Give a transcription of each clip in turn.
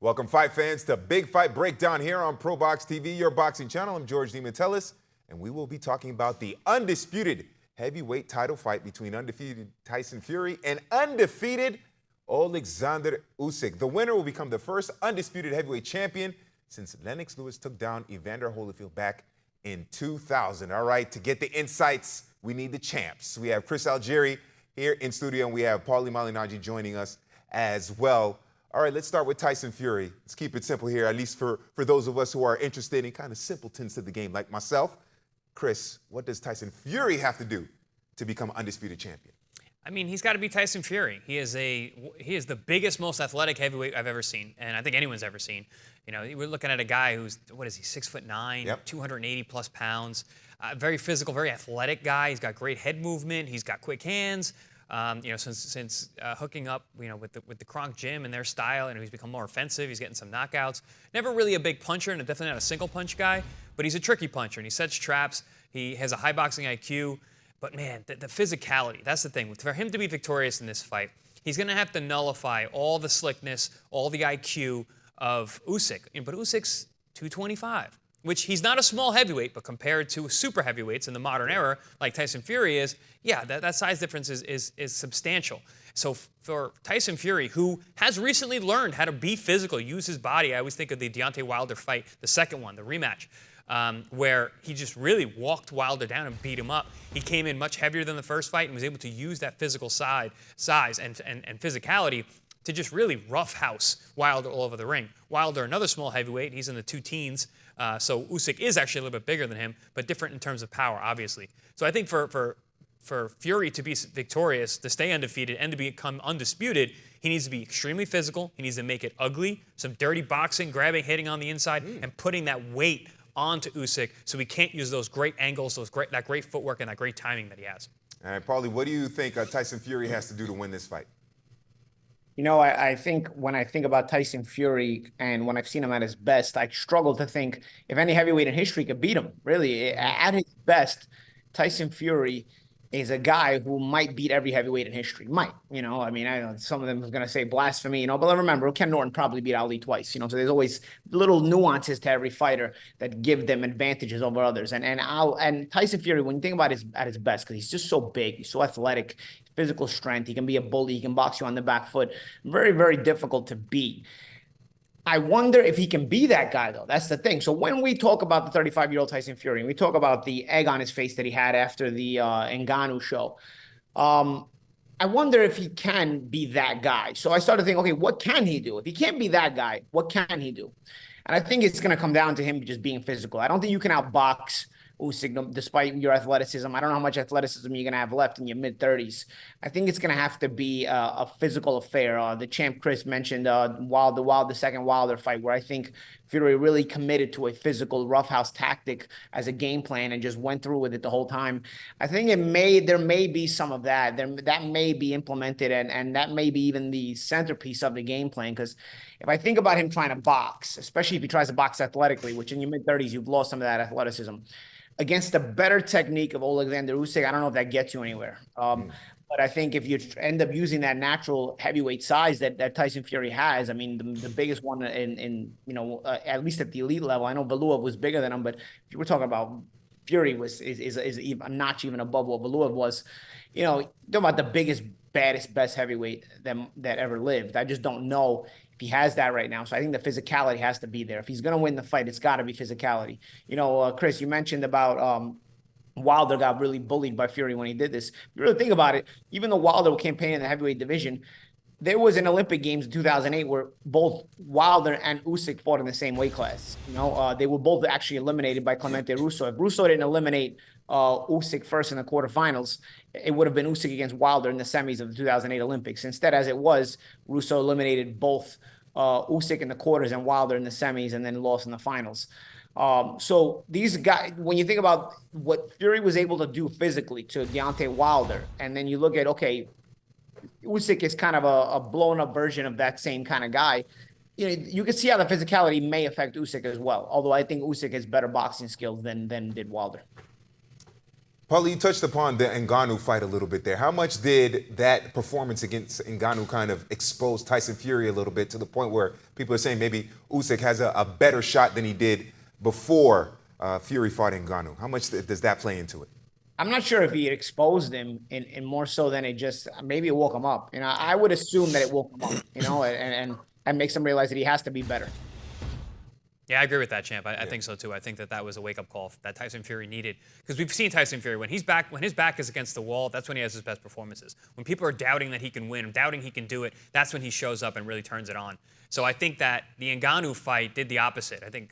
Welcome, fight fans, to Big Fight Breakdown here on ProBox TV, your boxing channel. I'm George DeMatteis, and we will be talking about the undisputed heavyweight title fight between undefeated Tyson Fury and undefeated Oleksandr Usyk. The winner will become the first undisputed heavyweight champion since Lennox Lewis took down Evander Holyfield back in 2000. All right, to get the insights, we need the champs. We have Chris Algieri here in studio, and we have Paulie Malignaggi joining us as well. All right, let's start with Tyson Fury. Let's keep it simple here, at least for those of us who are interested in kind of simpletons to the game like myself. Chris, what does Tyson Fury have to do to become undisputed champion? I mean, he's got to be Tyson Fury. He is the biggest, most athletic heavyweight I've ever seen, and I think anyone's ever seen. You know, we're looking at a guy who's, what is he, 6'9", Yep. 280 plus pounds, very physical, very athletic guy. He's got great head movement. He's got quick hands. You know, since hooking up, you know, with the Kronk Gym and their style, and he's become more offensive. He's getting some knockouts. Never really a big puncher, and definitely not a single punch guy, but he's a tricky puncher, and he sets traps. He has a high boxing IQ. But man, the physicality, that's the thing. For him to be victorious in this fight, he's going to have to nullify all the slickness, all the IQ of Usyk. But Usyk's 225, which he's not a small heavyweight, but compared to super heavyweights in the modern era, like Tyson Fury is, yeah, that size difference is substantial. So for Tyson Fury, who has recently learned how to be physical, use his body, I always think of the Deontay Wilder fight, the second one, the rematch, where he just really walked Wilder down and beat him up. He came in much heavier than the first fight and was able to use that physical size and physicality to just really roughhouse Wilder all over the ring. Wilder, another small heavyweight, he's in the two teens, so Usyk is actually a little bit bigger than him, but different in terms of power, obviously. So I think for Fury to be victorious, to stay undefeated, and to become undisputed, he needs to be extremely physical. He needs to make it ugly, some dirty boxing, grabbing, hitting on the inside, and putting that weight onto Usyk, so he can't use those great angles, that great footwork, and that great timing that he has. All right, Paulie, what do you think Tyson Fury has to do to win this fight? You know, I think when I think about Tyson Fury and when I've seen him at his best, I struggle to think if any heavyweight in history could beat him. Really, at his best, Tyson Fury is a guy who might beat every heavyweight in history. Might, you know, I mean, I know some of them are going to say blasphemy, you know, but remember, Ken Norton probably beat Ali twice, you know, so there's always little nuances to every fighter that give them advantages over others. And Tyson Fury, when you think about at his best, because he's just so big, he's so athletic, physical strength, he can be a bully, he can box you on the back foot, very, very difficult to beat. I wonder if he can be that guy, though. That's the thing. So when we talk about the 35-year-old Tyson Fury, and we talk about the egg on his face that he had after the Ngannou show, I wonder if he can be that guy. So I started thinking, okay, what can he do? If he can't be that guy, what can he do? And I think it's going to come down to him just being physical. I don't think you can outbox Usyk, despite your athleticism. I don't know how much athleticism you're going to have left in your mid-30s. I think it's going to have to be a physical affair. The champ Chris mentioned the second Wilder fight, where I think Fury really committed to a physical roughhouse tactic as a game plan and just went through with it the whole time. I think there may be some of that. That may be implemented, and that may be even the centerpiece of the game plan, because if I think about him trying to box, especially if he tries to box athletically, which in your mid-30s, you've lost some of that athleticism, against the better technique of Oleksandr Usyk, I don't know if that gets you anywhere. But I think if you end up using that natural heavyweight size that Tyson Fury has, I mean, the biggest one in you know, at least at the elite level, I know Valuev was bigger than him, but if you were talking about Fury is a notch even above what Valuev was, you know, talking about the biggest, baddest, best heavyweight that ever lived. I just don't know if he has that right now. So I think the physicality has to be there. If he's going to win the fight, it's got to be physicality. You know, Chris, you mentioned about Wilder got really bullied by Fury when he did this. If you really think about it, even though Wilder was campaigning in the heavyweight division, there was an Olympic Games in 2008 where both Wilder and Usyk fought in the same weight class. You know, they were both actually eliminated by Clemente Russo. If Russo didn't eliminate Usyk first in the quarterfinals, it would have been Usyk against Wilder in the semis of the 2008 Olympics. Instead, as it was, Russo eliminated both Usyk in the quarters and Wilder in the semis, and then lost in the finals. So these guys, when you think about what Fury was able to do physically to Deontay Wilder, and then you look at, okay, Usyk is kind of a blown up version of that same kind of guy. You know, you can see how the physicality may affect Usyk as well. Although I think Usyk has better boxing skills than did Wilder. Paulie, you touched upon the Ngannou fight a little bit there. How much did that performance against Ngannou kind of expose Tyson Fury a little bit to the point where people are saying maybe Usyk has a better shot than he did before Fury fought Ngannou? How much does that play into it? I'm not sure if he exposed him in more so than it just maybe it woke him up. I would assume that it woke him up, and makes him realize that he has to be better. Yeah, I agree with that, Champ. I think so too. I think that was a wake-up call that Tyson Fury needed, because we've seen Tyson Fury when his back is against the wall. That's when he has his best performances. When people are doubting that he can win, doubting he can do it, that's when he shows up and really turns it on. So I think that the Ngannou fight did the opposite. I think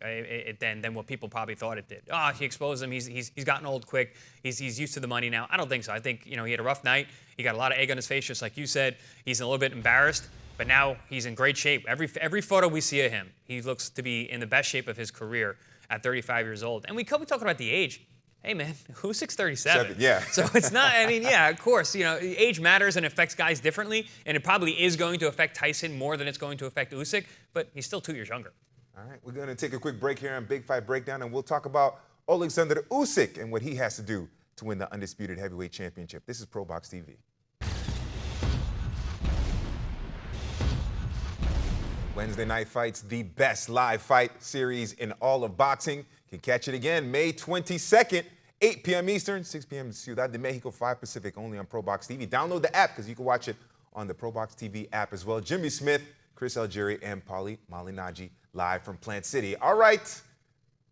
than what people probably thought it did. Oh, he exposed him. He's gotten old quick. He's used to the money now. I don't think so. I think he had a rough night. He got a lot of egg on his face, just like you said. He's a little bit embarrassed. But now he's in great shape. Every photo we see of him, he looks to be in the best shape of his career at 35 years old. And we could be talking about the age. Hey, man, Usyk's 37. Yeah. So it's not, yeah, of course, age matters and affects guys differently. And it probably is going to affect Tyson more than it's going to affect Usyk. But he's still 2 years younger. All right, we're going to take a quick break here on Big Fight Breakdown, and we'll talk about Oleksandr Usyk and what he has to do to win the undisputed heavyweight championship. This is ProBox TV. Wednesday Night Fights, the best live fight series in all of boxing. You can catch it again May 22nd, 8 p.m. Eastern, 6 p.m. Ciudad de Mexico, 5 Pacific, only on ProBox TV. Download the app because you can watch it on the ProBox TV app as well. Jimmy Smith, Chris Algieri, and Paulie Malignaggi live from Plant City. All right,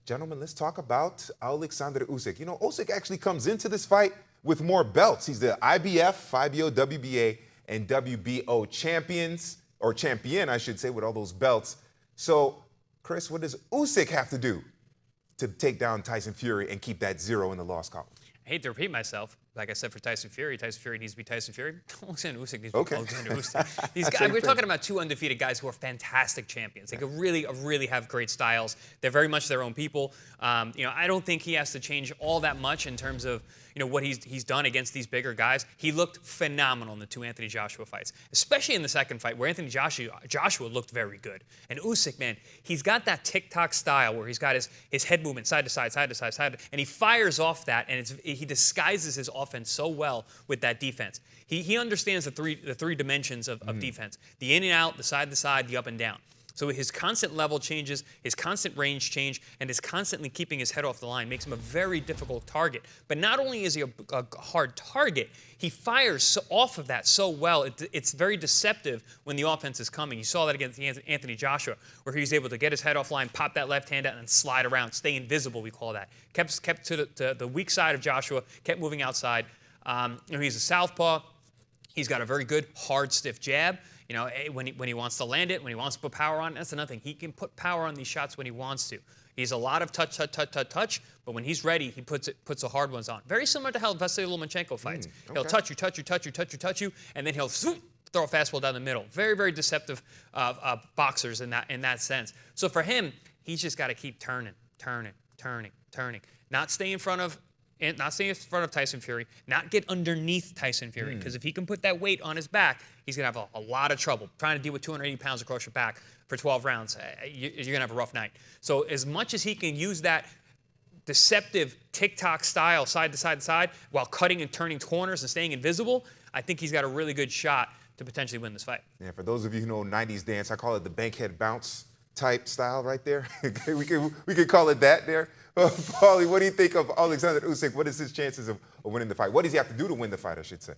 gentlemen, let's talk about Oleksandr Usyk. Usyk actually comes into this fight with more belts. He's the IBF, 5BO, WBA, and WBO champion, I should say, with all those belts. So, Chris, what does Usyk have to do to take down Tyson Fury and keep that 0 in the loss column? I hate to repeat myself. Like I said, for Tyson Fury needs to be Tyson Fury. Oleksandr Usyk needs to be Oleksandr Usyk. These guys, we're talking about 2 undefeated guys who are fantastic champions. They could really have great styles. They're very much their own people. I don't think he has to change all that much in terms of what he's done against these bigger guys. He looked phenomenal in the 2 Anthony Joshua fights, especially in the second fight where Anthony Joshua looked very good. And Usyk, man, he's got that TikTok style where he's got his head movement side to side, and he fires off that, and he disguises his offense so well with that defense. He understands the three dimensions of defense: the in and out, the side to side, the up and down. So his constant level changes, his constant range change, and his constantly keeping his head off the line makes him a very difficult target. But not only is he a hard target, he fires off of that so well. It's very deceptive when the offense is coming. You saw that against Anthony Joshua, where he was able to get his head off line, pop that left hand out, and slide around, stay invisible, we call that. Kept to the weak side of Joshua, kept moving outside. He's a southpaw. He's got a very good, hard, stiff jab. When he wants to land it, when he wants to put power on it, that's another thing. He can put power on these shots when he wants to. He's a lot of touch, but when he's ready, he puts the hard ones on. Very similar to how Vasily Lomachenko fights. Okay. He'll touch you, and then he'll throw a fastball down the middle. Very, very deceptive boxers in that sense. So for him, he's just got to keep turning. Not stay in front of Tyson Fury, not get underneath Tyson Fury, because if he can put that weight on his back, he's going to have a lot of trouble. Trying to deal with 280 pounds across your back for 12 rounds, you're going to have a rough night. So as much as he can use that deceptive TikTok style side to side while cutting and turning corners and staying invisible, I think he's got a really good shot to potentially win this fight. Yeah, for those of you who know 90s dance, I call it the bankhead bounce type style right there. we could call it that there. Paulie, what do you think of Oleksandr Usyk? What is his chances of winning the fight? What does he have to do to win the fight, I should say?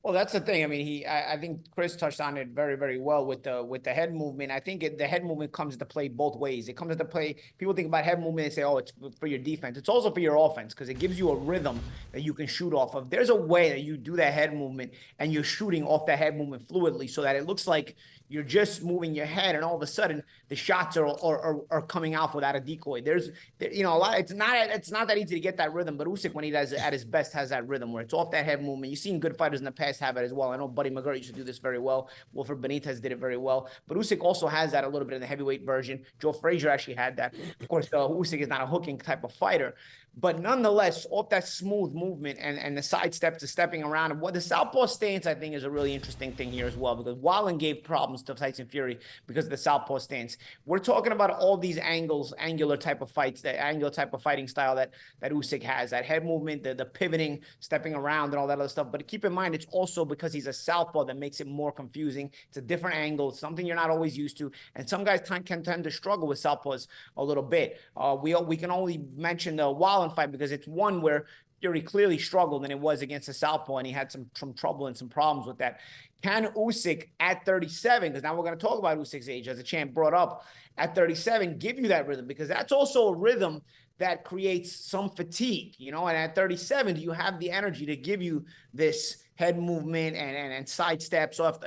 Well, that's the thing. I mean, I think Chris touched on it very, very well with the head movement. I think the head movement comes into play both ways. It comes into play. People think about head movement and say, "Oh, it's for your defense." It's also for your offense because it gives you a rhythm that you can shoot off of. There's a way that you do that head movement and you're shooting off that head movement fluidly, so that it looks like you're just moving your head, and all of a sudden the shots are coming out without a decoy. There's a lot. It's not that easy to get that rhythm, but Usyk, when he does it at his best, has that rhythm where it's off that head movement. You've seen good fighters in the past have it as well. I know Buddy McGirt used to do this very well. Wilfred Benitez did it very well. But Usyk also has that a little bit in the heavyweight version. Joe Frazier actually had that. Of course, Usyk is not a hooking type of fighter. But nonetheless, off that smooth movement and the side steps to stepping around. And what the southpaw stance, I think, is a really interesting thing here as well, because Wallen gave problems problems to Tyson Fury because of the southpaw stance. We're talking about all these angular type of fights, that angular type of fighting style that Usyk has, that head movement, the pivoting, stepping around, and all that other stuff. But keep in mind, it's also because he's a southpaw that makes it more confusing. It's a different angle. It's something you're not always used to. And some guys can tend to struggle with southpaws a little bit. We can only mention the Wallen fight because it's one where Fury clearly struggled, and it was against a southpaw, and he had some trouble and some problems with that. Can Usyk at 37, because now we're going to talk about Usyk's age, as the champ brought up, at 37, give you that rhythm? Because that's also a rhythm that creates some fatigue, you know, and at 37, do you have the energy to give you this head movement and side steps off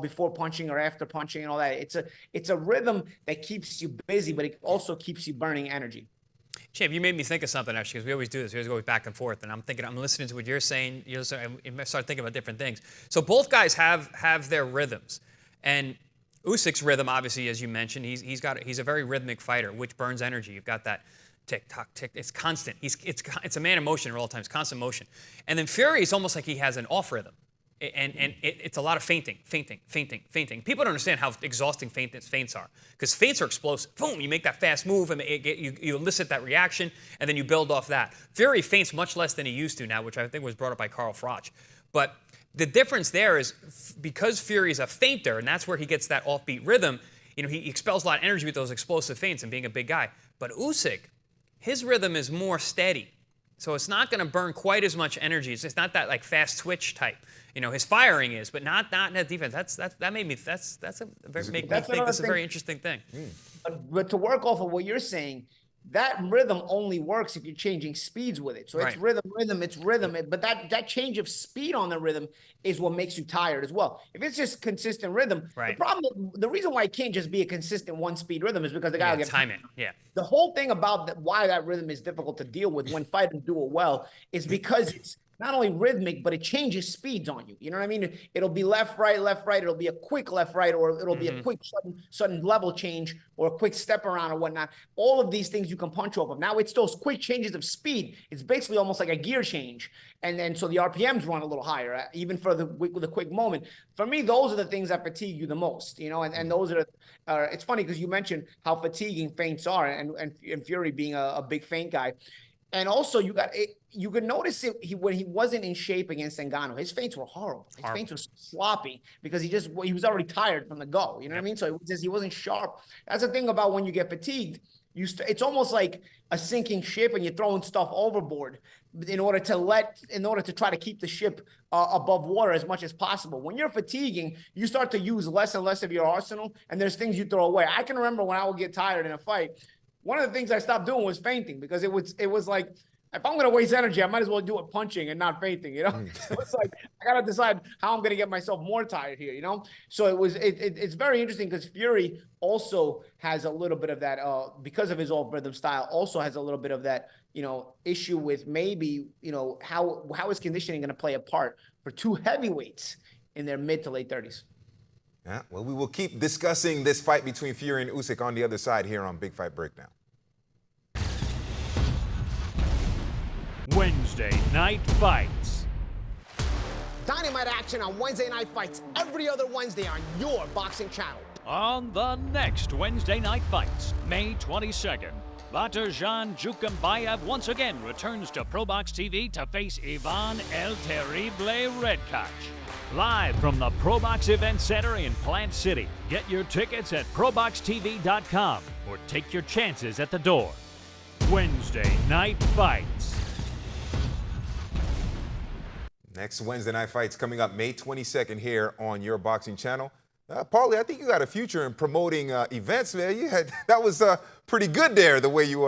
before punching or after punching and all that? It's a rhythm that keeps you busy, but it also keeps you burning energy. Champ, you made me think of something, actually, because we always do this. We always go back and forth, and I'm listening to what you're saying. You start thinking about different things. So both guys have their rhythms, and Usyk's rhythm, obviously, as you mentioned, he's a very rhythmic fighter, which burns energy. You've got that tick tock tick. It's constant. It's a man in motion at all times, constant motion. And then Fury is almost like he has an off rhythm. And it's a lot of feinting. People don't understand how exhausting feints are, because feints are explosive. Boom, you make that fast move, and you elicit that reaction, and then you build off that. Fury feints much less than he used to now, which I think was brought up by Carl Froch. But the difference there is because Fury is a feinter, and that's where he gets that offbeat rhythm, you know, he expels a lot of energy with those explosive feints and being a big guy. But Usyk, his rhythm is more steady. So it's not going to burn quite as much energy. It's not that like fast twitch type. You know, his firing is, but not in that defense. That made me think this is a very interesting thing. But to work off of what you're saying, that rhythm only works if you're changing speeds with it. So it's rhythm, it's rhythm. But that change of speed on the rhythm is what makes you tired as well. If it's just consistent rhythm, the reason why it can't just be a consistent one-speed rhythm is because the guy will get time it. Yeah. The whole thing about why that rhythm is difficult to deal with when fighters do it well is because it's not only rhythmic, but it changes speeds on you. You know what I mean? It'll be left, right. It'll be a quick left, right, or it'll be a quick sudden level change or a quick step around or whatnot. All of these things you can punch off of. Now it's those quick changes of speed. It's basically almost like a gear change. And then so the RPMs run a little higher, even for the quick moment. For me, those are the things that fatigue you the most, you know, and those are, it's funny because you mentioned how fatiguing feints are and Fury being a big feint guy. And also, you could notice it when he wasn't in shape against Ngannou. His feints were horrible. His feints were sloppy because he was already tired from the go. You know what I mean? So he wasn't sharp. That's the thing about when you get fatigued. It's almost like a sinking ship, and you're throwing stuff overboard in order to try to keep the ship above water as much as possible. When you're fatiguing, you start to use less and less of your arsenal, and there's things you throw away. I can remember when I would get tired in a fight. One of the things I stopped doing was feinting, because it was like, if I'm going to waste energy, I might as well do it punching and not feinting, you know? So it's like, I got to decide how I'm going to get myself more tired here, you know? So it's very interesting because Fury also has a little bit of that, because of his off-rhythm style, also has a little bit of that, you know, issue with maybe, you know, how is conditioning going to play a part for two heavyweights in their mid to late 30s? Yeah, well, we will keep discussing this fight between Fury and Usyk on the other side here on Big Fight Breakdown. Wednesday Night Fights. Dynamite action on Wednesday Night Fights every other Wednesday on your boxing channel. On the next Wednesday Night Fights, May 22nd, Batarjan Jukambayev once again returns to ProBox TV to face Ivan El Terrible Redkach. Live from the ProBox Event Center in Plant City. Get your tickets at ProBoxTV.com or take your chances at the door. Wednesday Night Fights. Next Wednesday Night Fights coming up May 22nd here on your boxing channel. Paulie, I think you got a future in promoting events, man. That was pretty good there, the way you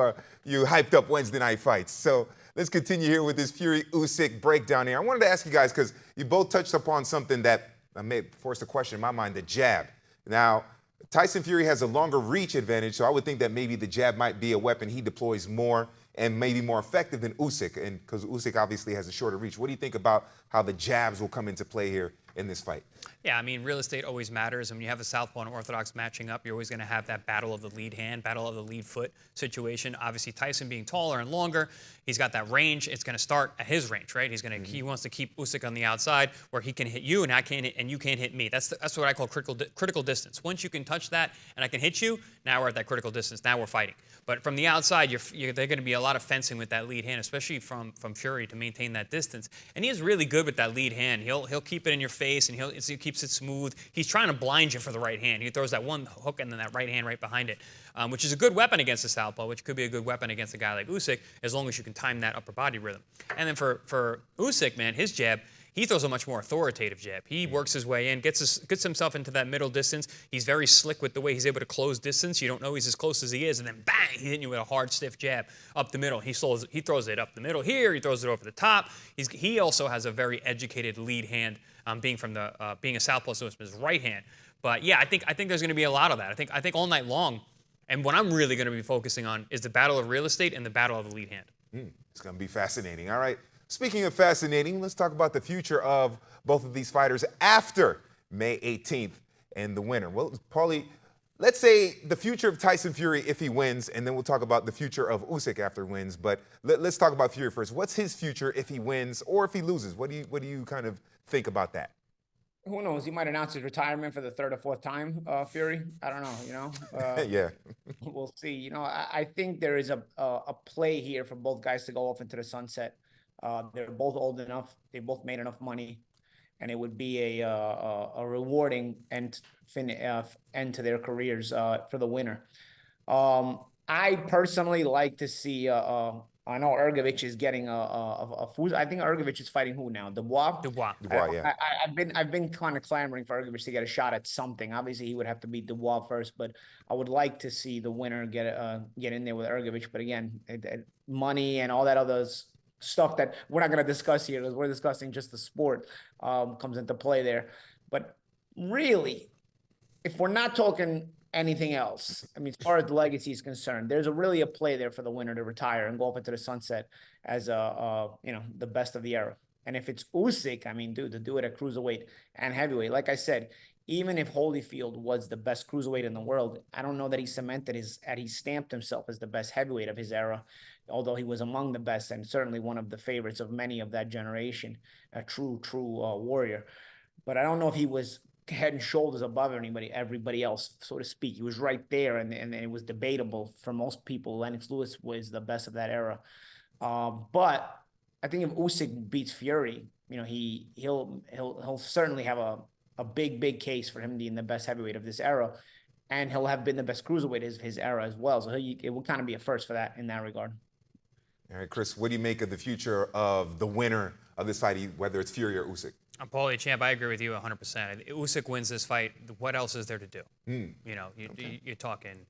hyped up Wednesday Night Fights. So let's continue here with this Fury Usyk breakdown here. I wanted to ask you guys, because you both touched upon something that may force a question in my mind, the jab. Now, Tyson Fury has a longer reach advantage, so I would think that maybe the jab might be a weapon he deploys more and maybe more effective than Usyk, and because Usyk obviously has a shorter reach. What do you think about how the jabs will come into play here in this fight? Yeah, I mean, real estate always matters. And when you have a southpaw and orthodox matching up, you're always going to have that battle of the lead hand, battle of the lead foot situation. Obviously, Tyson being taller and longer, he's got that range. It's going to start at his range, right? He wants to keep Usyk on the outside where he can hit you and I can't hit, and you can't hit me. That's what I call critical distance. Once you can touch that and I can hit you, now we're at that critical distance. Now we're fighting. But from the outside, they're going to be a lot of fencing with that lead hand, especially from Fury to maintain that distance. And he is really good with that lead hand. He'll keep it in your face and he keeps it smooth. He's trying to blind you for the right hand. He throws that one hook and then that right hand right behind it, which is a good weapon against the southpaw, which could be a good weapon against a guy like Usyk, as long as you can time that upper body rhythm. And then for Usyk, man, his jab, he throws a much more authoritative jab. He works his way in, gets himself into that middle distance. He's very slick with the way he's able to close distance. You don't know he's as close as he is, and then bang, he's hitting you with a hard, stiff jab up the middle. He throws it up the middle here. He throws it over the top. He also has a very educated lead hand, being a southpaw, so it's his right hand. But yeah, I think there's going to be a lot of that. I think all night long, and what I'm really going to be focusing on is the battle of real estate and the battle of the lead hand. It's going to be fascinating. All right. Speaking of fascinating, let's talk about the future of both of these fighters after May 18th and the winner. Well, Paulie, let's say the future of Tyson Fury if he wins, and then we'll talk about the future of Usyk after he wins. But let's talk about Fury first. What's his future if he wins or if he loses? What do you kind of think about that? Who knows? He might announce his retirement for the third or fourth time, Fury. I don't know, Yeah. We'll see. I think there is a play here for both guys to go off into the sunset. They're both old enough. They both made enough money, and it would be a rewarding end to their careers for the winner. I personally like to see. I know Ergovic is getting I think Ergovic is fighting who now? Dubois. Dubois, yeah. I've been kind of clamoring for Ergovic to get a shot at something. Obviously, he would have to beat Dubois first, but I would like to see the winner get in there with Ergovic. But again, money and all that other stuff that we're not going to discuss here, because we're discussing just the sport, comes into play there. But really, if we're not talking anything else, I mean, as far as the legacy is concerned, there's really a play there for the winner to retire and go off into the sunset as the best of the era. And if it's Usyk, I mean, dude, to do it at cruiserweight and heavyweight, like I said, even if Holyfield was the best cruiserweight in the world, I don't know that he stamped himself as the best heavyweight of his era, although he was among the best and certainly one of the favorites of many of that generation, a true warrior. But I don't know if he was head and shoulders above everybody else, so to speak. He was right there, and it was debatable for most people. Lennox Lewis was the best of that era. But I think if Usyk beats Fury, he'll certainly have a big case for him being the best heavyweight of this era, and he'll have been the best cruiserweight of his era as well. So it will kind of be a first for that in that regard. All right, Chris, what do you make of the future of the winner of this fight, whether it's Fury or Usyk? Paulie, champ, I agree with you 100%. If Usyk wins this fight, what else is there to do? You're talking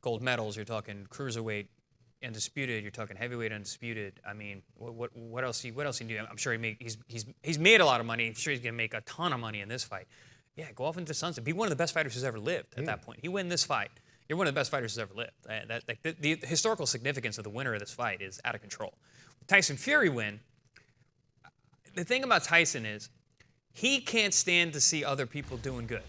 gold medals, you're talking cruiserweight undisputed, you're talking heavyweight undisputed. I mean, what else he do? I'm sure he's made a lot of money. I'm sure he's gonna make a ton of money in this fight. Yeah, go off into the sunset. Be one of the best fighters who's ever lived at that point. He win this fight, you're one of the best fighters who's ever lived. The historical significance of the winner of this fight is out of control. Tyson Fury win. The thing about Tyson is he can't stand to see other people doing good.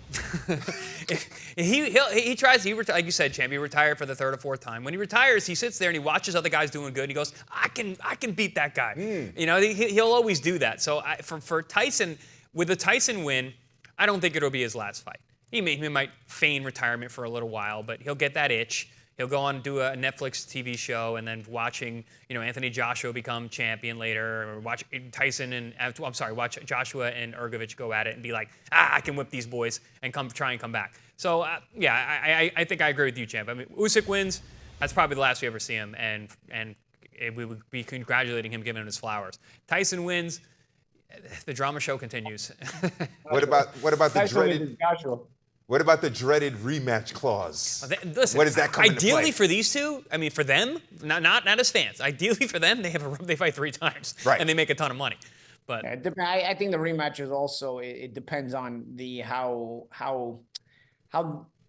he tries, like you said, champ, he retired for the third or fourth time. When he retires, he sits there and he watches other guys doing good. And he goes, I can beat that guy. He'll always do that. So for Tyson, with the Tyson win, I don't think it'll be his last fight. He might feign retirement for a little while, but he'll get that itch. He'll go on and do a Netflix TV show, and then watching, Anthony Joshua become champion later, or watch Joshua and Ergovic go at it and be like, I can whip these boys and try and come back. So I think I agree with you, champ. I mean, Usyk wins. That's probably the last we ever see him, and we would be congratulating him, giving him his flowers. Tyson wins. The drama show continues. What about the dreaded? What about the dreaded rematch clause? Listen, what does that come into play? Ideally for these two, I mean, for them, not as fans. Ideally for them, they fight 3 times, right, and they make a ton of money. But I think the rematch is also, it depends on how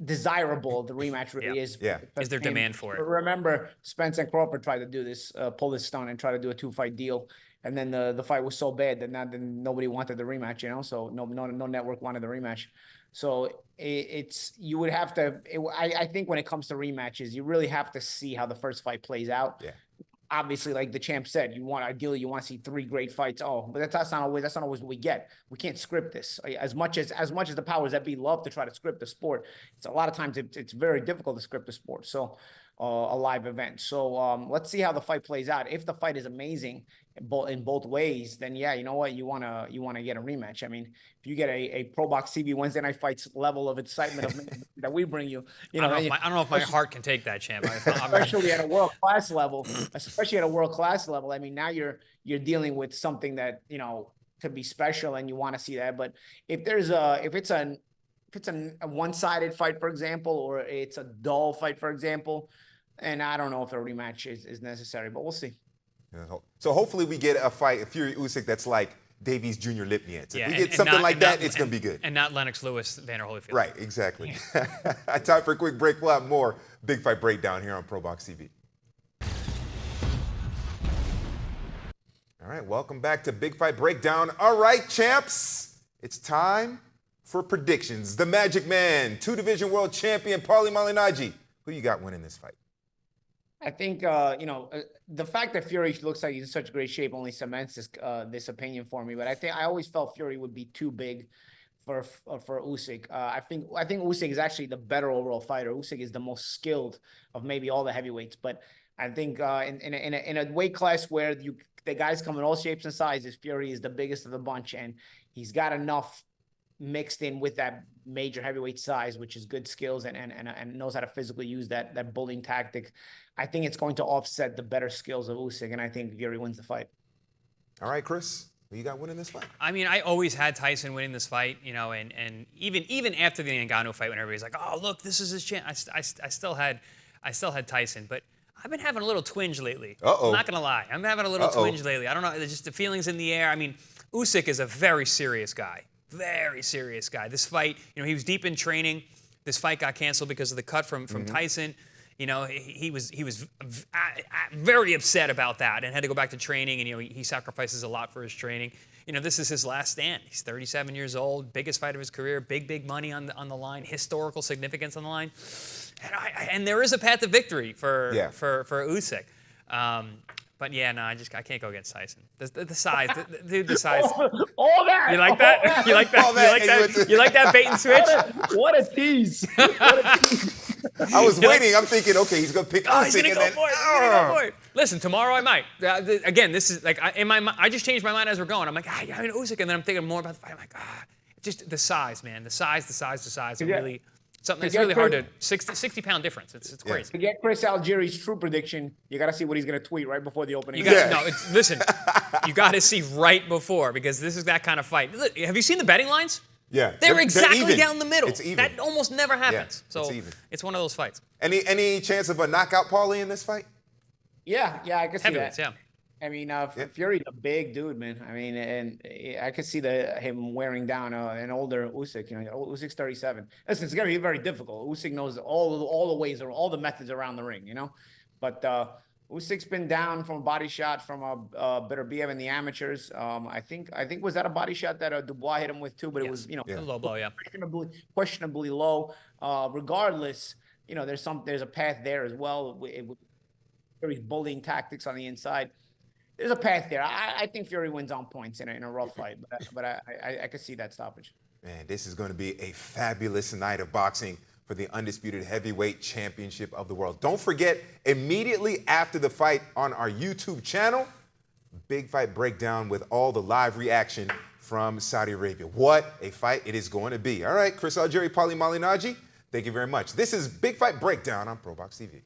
desirable the rematch really is. Yeah. Is there demand for it? Remember, Spence and Crawford tried to do this, pull this stunt and try to do a 2-fight deal. And then the fight was so bad that then nobody wanted the rematch, you know. So no network wanted the rematch. So you would have to. I think when it comes to rematches, you really have to see how the first fight plays out. Yeah. Obviously, like the champ said, ideally you want to see 3 great fights. Oh, but that's not always what we get. We can't script this. As much as the powers that be love to try to script the sport, it's a lot of times it's very difficult to script the sport. So a live event. So let's see how the fight plays out. If the fight is amazing in both ways, then yeah, you know what, you wanna get a rematch. I mean, if you get a ProBox TV Wednesday night fights level of excitement that we bring you, I don't know if my heart can take that, champ. Especially at a world class level. I mean, now you're dealing with something that could be special, and you want to see that. But if it's a one-sided fight, for example, or it's a dull fight, for example, and I don't know if a rematch is necessary, but we'll see. So hopefully we get a fight, a Fury Usyk that's like Davies Jr. Lipniets. If Yeah, we get something like that, it's going to be good. And not Lennox Lewis, Vander Holyfield. Right, exactly. Time for a quick break. We'll have more Big Fight Breakdown here on ProBox TV. All right, welcome back to Big Fight Breakdown. All right, champs, it's time for predictions. The Magic Man, 2-division world champion, Paulie Malignaggi. Who you got winning this fight? I think, the fact that Fury looks like he's in such great shape only cements this opinion for me. But I always felt Fury would be too big for Usyk. I think Usyk is actually the better overall fighter. Usyk is the most skilled of maybe all the heavyweights. But I think in a weight class where the guys come in all shapes and sizes, Fury is the biggest of the bunch, and he's got enough mixed in with that major heavyweight size, which is good skills and knows how to physically use that bullying tactic. I think it's going to offset the better skills of Usyk, and I think Fury wins the fight. All right, Chris, who you got winning this fight? I mean, I always had Tyson winning this fight, and even after the Ngannou fight, when everybody's like, "Oh, look, this is his chance," I still had Tyson, but I've been having a little twinge lately. I'm not gonna lie, I'm having a little twinge lately. I don't know, just the feelings in the air. I mean, Usyk is a very serious guy. Very serious guy. This fight, he was deep in training. This fight got canceled because of the cut from Tyson. He was very upset about that and had to go back to training. And he sacrifices a lot for his training. This is his last stand. He's 37 years old, biggest fight of his career, big money on the line, historical significance on the line, and there is a path to victory for Usyk. But yeah, no, I can't go against Tyson. The size, dude, the size. All that. You like that? You like that? All that. You like that bait and switch? What a tease. I was waiting. I'm thinking, okay, he's gonna pick Usyk. He's gonna go for it. Listen, tomorrow I might. Again, this is like in my mind. I just changed my mind as we're going. I'm like, I mean Usyk, and then I'm thinking more about the fight. I'm like, just the size, man. The size. It really. Something that's really hard to 60-pound difference. It's crazy. To get Chris Algieri's true prediction, you got to see what he's going to tweet right before the opening. Listen, you got to see right before, because this is that kind of fight. Look, have you seen the betting lines? Yeah, they're exactly down the middle. It's even. That almost never happens. Yeah, so it's one of those fights. Any chance of a knockout Paulie in this fight? Yeah, I can see Heavyweights, that. yeah. I mean, Fury's a big dude, man. I mean, and I could see him wearing down an older Usyk. Usyk's 37. Listen, it's gonna be very difficult. Usyk knows all the ways or all the methods around the ring, But Usyk's been down from a body shot from a bitter BF in the amateurs. I think was that a body shot that Dubois hit him with too, but it was a low blow, yeah. questionably low. Regardless, there's a path there as well. Fury's bullying tactics on the inside. There's a path there. I think Fury wins on points in a rough fight, but I could see that stoppage. Man, this is going to be a fabulous night of boxing for the undisputed heavyweight championship of the world. Don't forget, immediately after the fight on our YouTube channel, Big Fight Breakdown with all the live reaction from Saudi Arabia. What a fight it is going to be. All right, Chris Algieri, Paulie Malignaggi, thank you very much. This is Big Fight Breakdown on ProBox TV.